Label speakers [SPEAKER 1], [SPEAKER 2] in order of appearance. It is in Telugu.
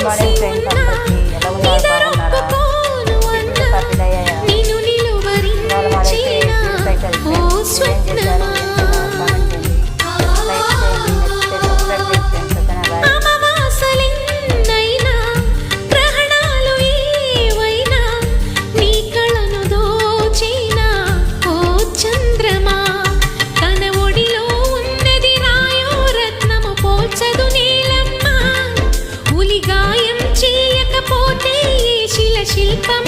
[SPEAKER 1] మార్నింగ్ ఫ్రెండ్స్ అందరికీ ఎలా ఉన్నారు, బాగున్నారా? హ్యాపీ అయ్యాయా? ఇవాళ మాదైతే సైకిల్ ఏం చేశారు, కామెంట్ చేయండి, లైక్ చేయండి, నచ్చితే సబ్స్క్రైబ్ చేయండి. ఓకేనా? బాయ్.
[SPEAKER 2] శిల్పం